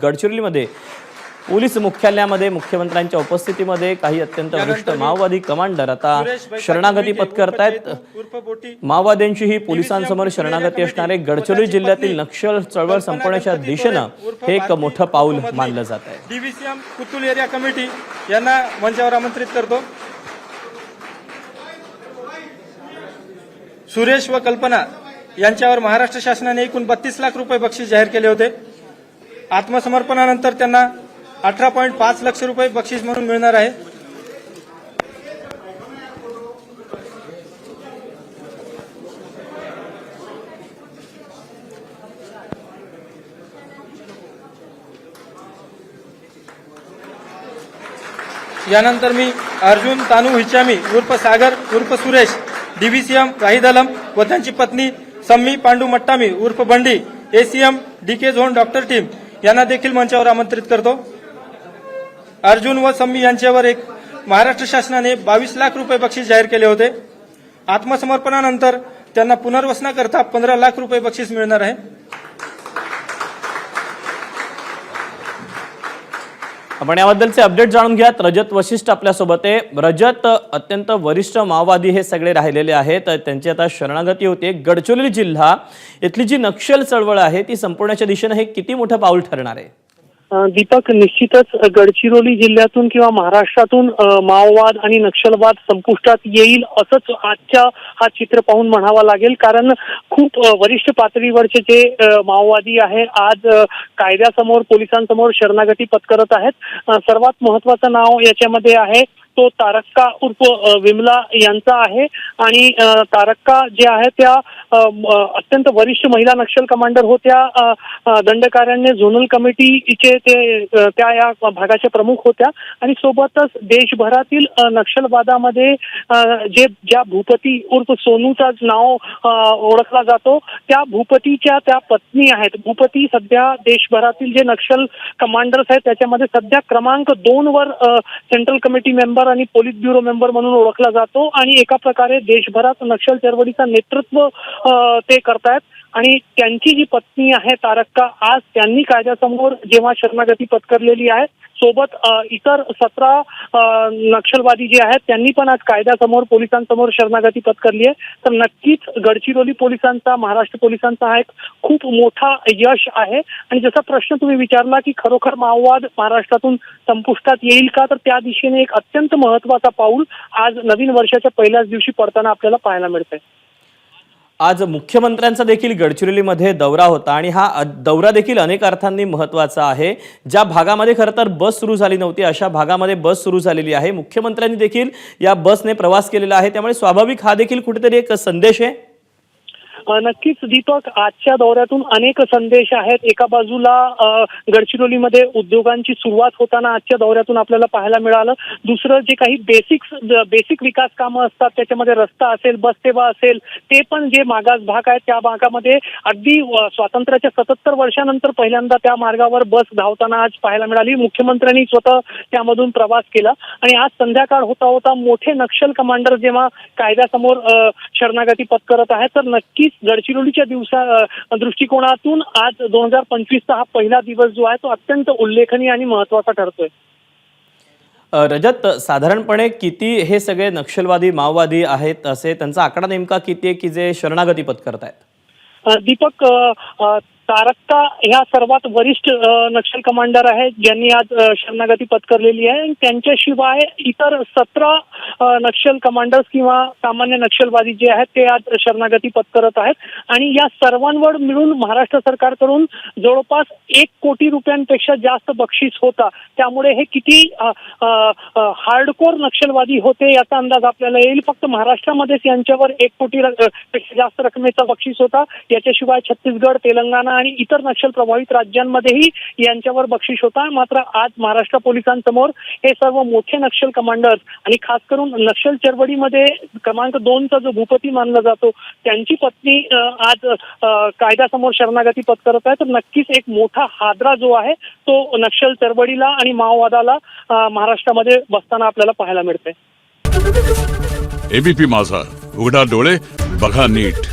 गडचिरोलीमध्ये police मुख्यालयामध्ये मुख्यमंत्र्यांच्या उपस्थितीमध्ये काही अत्यंत वरिष्ठ माओवादी कमांडर आता शरणागती पत्करतायत। माओवाद्यांची ही पोलिसांसमोर शरणागती असणारे गडचिरोली जिल्ह्यातील नक्षल चळवळ संपवण्याच्या दिशेने हे एक मोठं पाऊल मानलं जात आहे। डीव्हीसीएम कुतुल एरिया कमिटी यांना मंचावर आमंत्रित करतो। सुरेश व कल्पना यांच्यावर महाराष्ट्र शासनाने एकूण 32 लाख रुपये बक्षीस जाहीर केले होते। आत्मसमर्पणानंतर त्यांना 18.5 लाख रुपये बक्षीस म्हणून मिळणार आहे। यानंतर मी अर्जुन तानू हिचामी उर्फ सागर उर्फ सुरेश डीव्हीसीएम राहिदलम व त्यांची पत्नी सम्मी पांडू मट्टामी उर्फ Bandi ACM DK zone doctor team यांना देखील मंचावर आमंत्रित करतो। अर्जुन व सम्मी यांच्यावर एक महाराष्ट्र शासनाने 22 लाख रुपये बक्षीस जाहीर केले होते। आत्मसमर्पणानंतर त्यांना पुनर्वसनाकरता 15 लाख रुपये बक्षीस मिळणार आहे। आपण याबद्दलचे अपडेट जाणून घ्यात। रजत वशिष्ठ आपल्यासोबत आहे। रजत, अत्यंत वरिष्ठ माओवादी हे सगळे राहिलेले आहेत, त्यांची आता शरणागती होते। गडचिरोली जिल्हा इथली जी नक्षल चळवळ आहे ती संपवण्याच्या दिशेने हे किती मोठं पाऊल ठरणार आहे? दीपक, निश्चितच गडचिरोली जिल्ह्यातून किंवा महाराष्ट्रातून माओवाद आणि नक्षलवाद संपुष्टात येईल असंच आजच्या हा चित्र पाहून म्हणावा लागेल। कारण खूप वरिष्ठ पातळीवरचे जे माओवादी आहे आज कायद्यासमोर पोलिसांसमोर शरणागती पत्करत आहेत। सर्वात महत्वाचं नाव याच्यामध्ये आहे तो तारक्का उर्फ विमला यांचा आहे आणि तारक्का जे आहे त्या अत्यंत वरिष्ठ महिला नक्षल कमांडर होत्या। दंडकारण्य झोनल कमिटीचे त्या या भागाच्या प्रमुख होत्या आणि सोबतच देशभरातील नक्षलवादामध्ये ज्या भूपती उर्फ सोनूचा नाव ओळखला जातो त्या भूपतीच्या त्या पत्नी आहेत। भूपती सध्या देशभरातील जे नक्षल कमांडर्स आहेत त्याच्यामध्ये सध्या क्रमांक 2 वर सेंट्रल कमिटी मेंबर आणि पोलीस ब्युरो मेंबर म्हणून ओळखला जातो आणि एका प्रकारे देशभरात नक्षल चळवळीचं नेतृत्व ते करतायत। आणि त्यांची जी पत्नी आहे तारक्का आज त्यांनी कायद्यासमोर जेव्हा शरणागती पत्करलेली आहे, सोबत इतर 17 नक्षलवादी जे आहेत त्यांनी पण आज कायद्यासमोर पोलिसांसमोर शरणागती पत्करली आहे। तर नक्कीच गडचिरोली पोलिसांचा, महाराष्ट्र पोलिसांचा हा एक खूप मोठा यश आहे। आणि जसा प्रश्न तुम्ही विचारला की खरोखर माओवाद महाराष्ट्रातून संपुष्टात येईल का, तर त्या दिशेने एक अत्यंत महत्वाचा पाऊल आज नवीन वर्षाच्या पहिल्याच दिवशी पडताना आपल्याला पाहायला मिळतंय। आज मुख्यमंत्र्यांचा देखील गडचिरोलीमध्ये दौरा होता आणि हा दौरा देखील अनेक अर्थांनी महत्त्वाचा आहे। ज्या भागामध्ये खरं तर बस सुरू झाली नव्हती अशा भागामध्ये बस सुरू झालेली आहे। मुख्यमंत्र्यांनी देखील या बसने प्रवास केलेला आहे, त्यामुळे स्वाभाविक हा देखील कुठेतरी एक संदेश आहे। नक्कीच दीपक, आजच्या दौऱ्यातून अनेक संदेश आहेत। एका बाजूला गडचिरोलीमध्ये उद्योगांची सुरुवात होताना आजच्या दौऱ्यातून आपल्याला पाहायला मिळालं। दुसरं जे काही बेसिक विकास कामं असतात त्याच्यामध्ये रस्ता असेल, बस सेवा असेल, ते पण जे मागास भाग आहेत त्या भागामध्ये अगदी स्वातंत्र्याच्या 77 वर्षानंतर पहिल्यांदा त्या मार्गावर बस धावताना आज पाहायला मिळाली। मुख्यमंत्र्यांनी स्वतः त्यामधून प्रवास केला आणि आज संध्याकाळ होता होता मोठे नक्षल कमांडर जेव्हा कायद्यासमोर शरणागती पत्करत आहेत तर नक्कीच गडचिरोलीच्या दृष्टिकोनातून आज 2025चा हा पहिला दिवस जो आहे तो अत्यंत उल्लेखनीय आणि महत्वाचा ठरतोय। रजत, साधारणपणे किती हे सगळे नक्षलवादी माओवादी आहेत, असे त्यांचा आकडा नेमका किती आहे की जे शरणागती पत्करतायत? दीपक, तारक्का ह्या सर्वात वरिष्ठ नक्षल कमांडर आहेत ज्यांनी आज शरणागती पत्करलेली आहे। त्यांच्याशिवाय इतर 17 नक्षल कमांडर्स किंवा सामान्य नक्षलवादी जे आहेत ते आज शरणागती पत्करत आहेत आणि या सर्वांवर मिळून महाराष्ट्र सरकारकडून जवळपास 1 कोटी रुपयांपेक्षा जास्त बक्षीस होता। त्यामुळे हे किती हार्डकोर नक्षलवादी होते याचा अंदाज आपल्याला येईल। फक्त महाराष्ट्रामध्येच यांच्यावर 1 कोटी पेक्षा जास्त रकमेचा बक्षीस होता। याच्याशिवाय छत्तीसगड, तेलंगणा आणि इतर नक्षल प्रभावित राज्यांमध्येही यांच्यावर बक्षीस होता। मात्र आज महाराष्ट्र पोलिसांसमोर हे सर्व मोठे नक्षल कमांडर्स आणि खास करून नक्षल चळवळीमध्ये क्रमांक 2चा जो भूपती मानला जातो त्यांची पत्नी आज कायद्यासमोर शरणागती पत्करत आहे। तर नक्कीच एक मोठा हादरा जो आहे तो नक्षल चळवळीला आणि माओवादाला महाराष्ट्रामध्ये बसताना आपल्याला पाहायला मिळते। एबीपी माझा, उघडा डोळे बघा नीट।